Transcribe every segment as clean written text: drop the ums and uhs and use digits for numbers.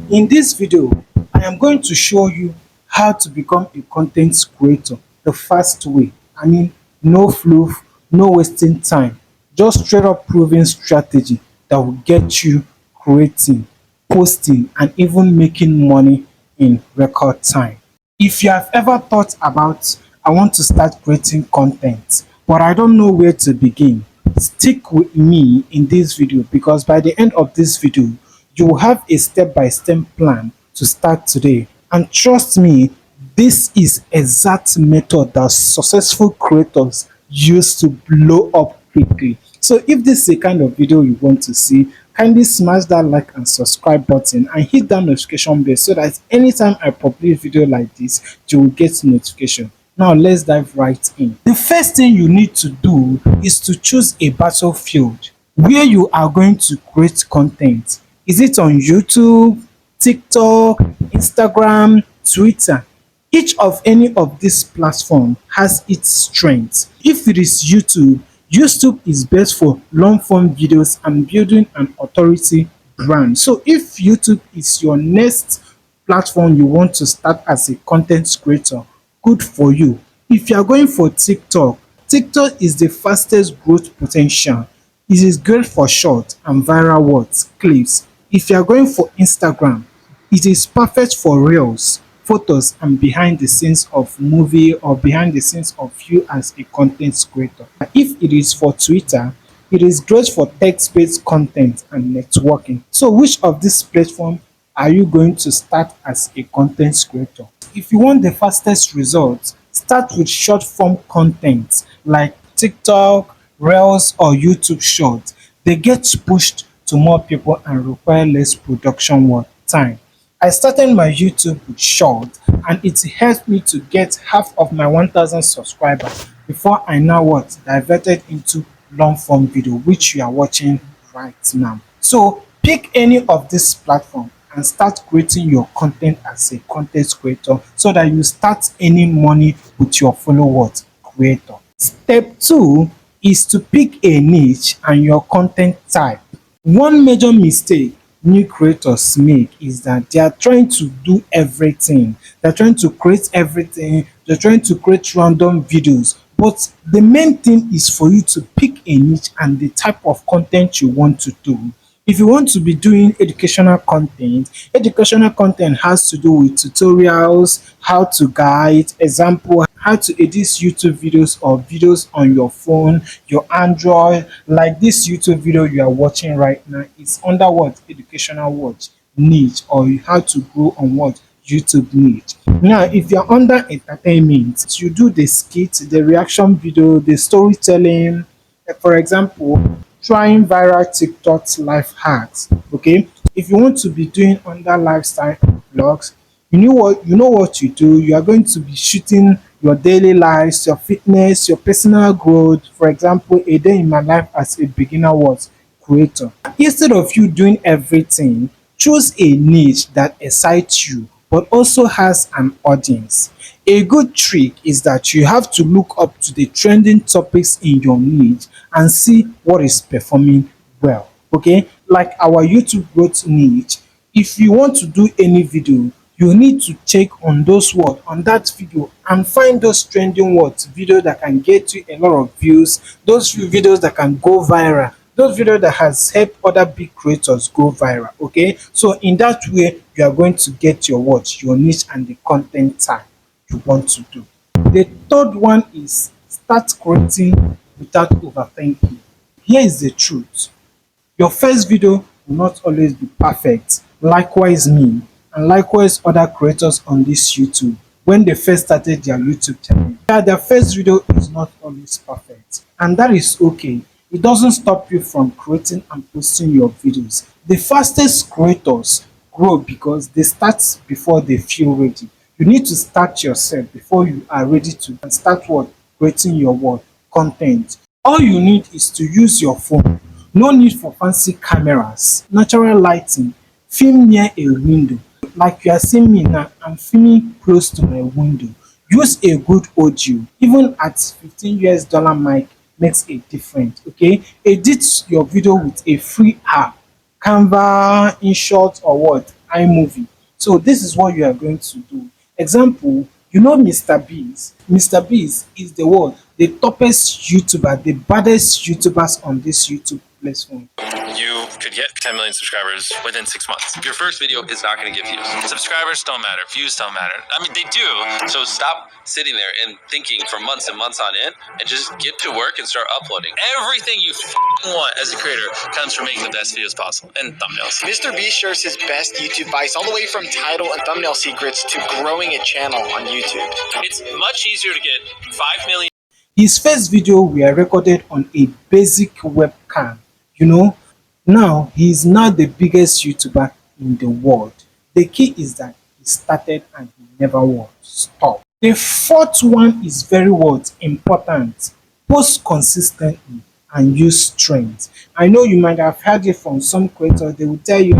In this video, I am going to show you how to become a content creator the fast way. No fluff, no wasting time, just straight up proven strategy that will get you creating, posting, and even making money in record time. If you have ever thought about, I want to start creating content, but I don't know where to begin, stick with me in this video because by the end of this video, you will have a step-by-step plan to start today. And trust me, this is exact method that successful creators use to blow up quickly. So if this is the kind of video you want to see, kindly smash that like and subscribe button and hit that notification bell so that anytime I publish video like this, you will get notification. Now let's dive right in. The first thing you need to do is to choose a battlefield where you are going to create content. Is it on YouTube, TikTok, Instagram, Twitter? Each of any of these platforms has its strengths. If it is YouTube, YouTube is best for long form videos and building an authority brand. So if YouTube is your next platform you want to start as a content creator, good for you. If you are going for TikTok, TikTok is the fastest growth potential. It is great for short and viral words, clips. If you are going for Instagram, it is perfect for reels, photos, and behind the scenes of movie or behind the scenes of you as a content creator. If it is for Twitter, it is great for text-based content and networking. So which of these platforms are you going to start as a content creator? If you want the fastest results, start with short form content like TikTok, Reels, or YouTube Shorts. They get pushed to more people and require less production work time. I started my YouTube with short and it helped me to get half of my 1000 subscribers before I now diverted into long form video which you are watching right now. So pick any of this platform and start creating your content as a content creator so that you start earning money with your followers creator. Step 2 is to pick a niche and your content type. One major mistake new creators make is that they are trying to do everything. They're trying to create everything. They're trying to create random videos. But the main thing is for you to pick a niche and the type of content you want to do. If you want to be doing educational content has to do with tutorials, how to guide, example, how to edit YouTube videos or videos on your phone, your Android. Like this YouTube video you are watching right now is under what? Educational what? Niche, or how to grow on what? YouTube niche. Now, if you're under entertainment, you do the skit, the reaction video, the storytelling. For example, trying viral TikTok life hacks. Okay, if you want to be doing under lifestyle vlogs, you know what you do. You are going to be shooting your daily lives, your fitness, your personal growth. For example, a day in my life as a beginner was creator. Instead of you doing everything, choose a niche that excites you but also has an audience. A good trick is that you have to look up to the trending topics in your niche and see what is performing well. Okay, like our YouTube growth niche. If you want to do any video, you need to check on those words on that video and find those trending words, video that can get you a lot of views, those few videos that can go viral, those videos that has helped other big creators go viral. Okay, so in that way you are going to get your words, your niche, and the content type you want to do. The third one is start creating without overthinking. Here is the truth. Your first video will not always be perfect. Likewise me, and likewise other creators on this YouTube. When they first started their YouTube channel, their first video is not always perfect. And that is okay. It doesn't stop you from creating and posting your videos. The fastest creators grow because they start before they feel ready. You need to start yourself before you are ready to start what? Creating your what? Content. All you need is to use your phone. No need for fancy cameras, natural lighting, film near a window. Like you are seeing me now, I'm filming close to my window. Use a good audio. Even at $15 mic makes a difference. Okay, edit your video with a free app, Canva, InShot, or what? iMovie. So this is what you are going to do. Example, you know Mr. Beast. Mr. Beast is the one, the toughest YouTuber, the baddest YouTubers on this YouTube platform. You could get 10 million subscribers within 6 months. Your first video is not going to get views. Subscribers don't matter. Views don't matter. I mean, they do. So stop sitting there and thinking for months and months on end and just get to work and start uploading. Everything you want as a creator comes from making the best videos possible and thumbnails. Mr. B shares his best YouTube advice all the way from title and thumbnail secrets to growing a channel on YouTube. It's much easier to get 5 million. His first video were recorded on a basic webcam, you know. Now he is now the biggest YouTuber in the world. The key is that he started and he never will stop. The fourth one is very what important. Post consistently and use trends. I know you might have heard it from some creators. They will tell you,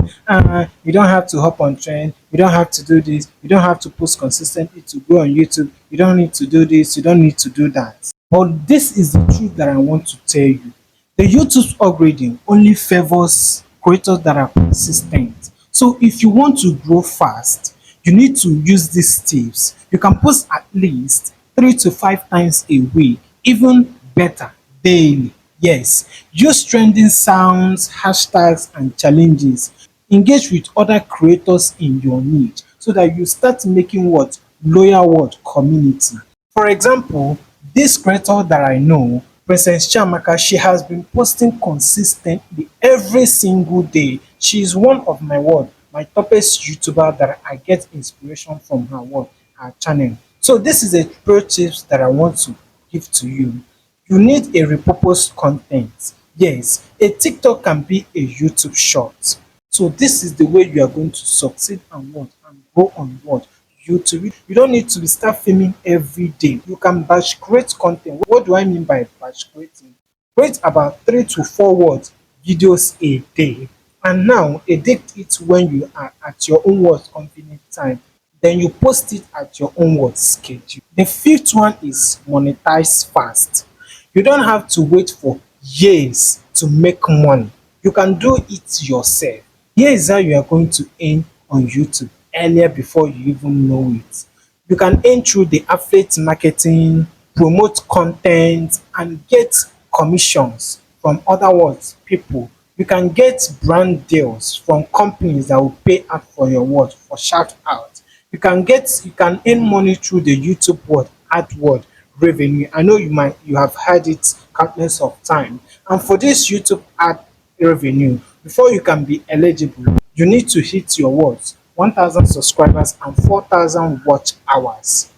you don't have to hop on trend, you don't have to do this, you don't have to post consistently to go on YouTube, you don't need to do this, you don't need to do that. But this is the truth that I want to tell you. The YouTube upgrading only favors creators that are consistent. So if you want to grow fast, you need to use these tips. You can post at least 3 to 5 times a week, even better, daily. Yes, use trending sounds, hashtags, and challenges. Engage with other creators in your niche so that you start making what loyal what community. For example, this creator that I know, Princess Chiamaka, she has been posting consistently every single day. She is one of my what my toughest YouTuber that I get inspiration from her channel. So this is a pro tips that I want to give to you. You need a repurposed content. Yes, a TikTok can be a YouTube short. So this is the way you are going to succeed and what and grow on what YouTube. You don't need to start filming every day. You can batch create content. What do I mean by batch creating? Create about 3 to 4 words videos a day, and now edit it when you are at your own words convenient time. Then you post it at your own words schedule. The fifth one is monetize fast. You don't have to wait for years to make money. You can do it yourself. Here is how you are going to earn on YouTube earlier before you even know it. You can earn through the affiliate marketing, promote content, and get commissions from other words people. You can get brand deals from companies that will pay out for your word for shout out. You can earn money through the YouTube word AdWord revenue. I know you have heard it countless of times. And for this YouTube ad revenue, before you can be eligible, you need to hit your words 1,000 subscribers and 4,000 watch hours.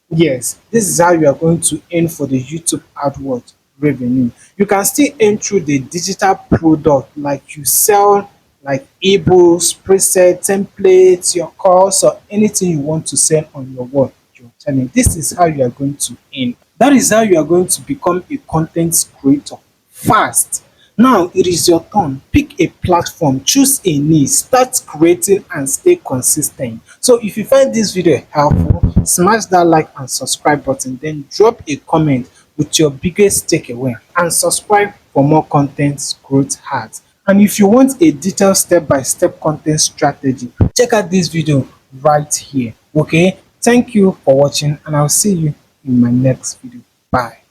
Yes, this is how you are going to earn for the YouTube AdWords revenue. You can still earn through the digital product like you sell like ebooks, preset, templates, your course, or anything you want to sell on your word. You're telling. This is how you are going to earn. That is how you are going to become a content creator fast. Now it is your turn. Pick a platform, choose a niche, start creating and stay consistent. So if you find this video helpful, smash that like and subscribe button, then drop a comment with your biggest takeaway and subscribe for more content growth hacks. And if you want a detailed step-by-step content strategy, check out this video right here. Okay, thank you for watching and I'll see you in my next video. Bye.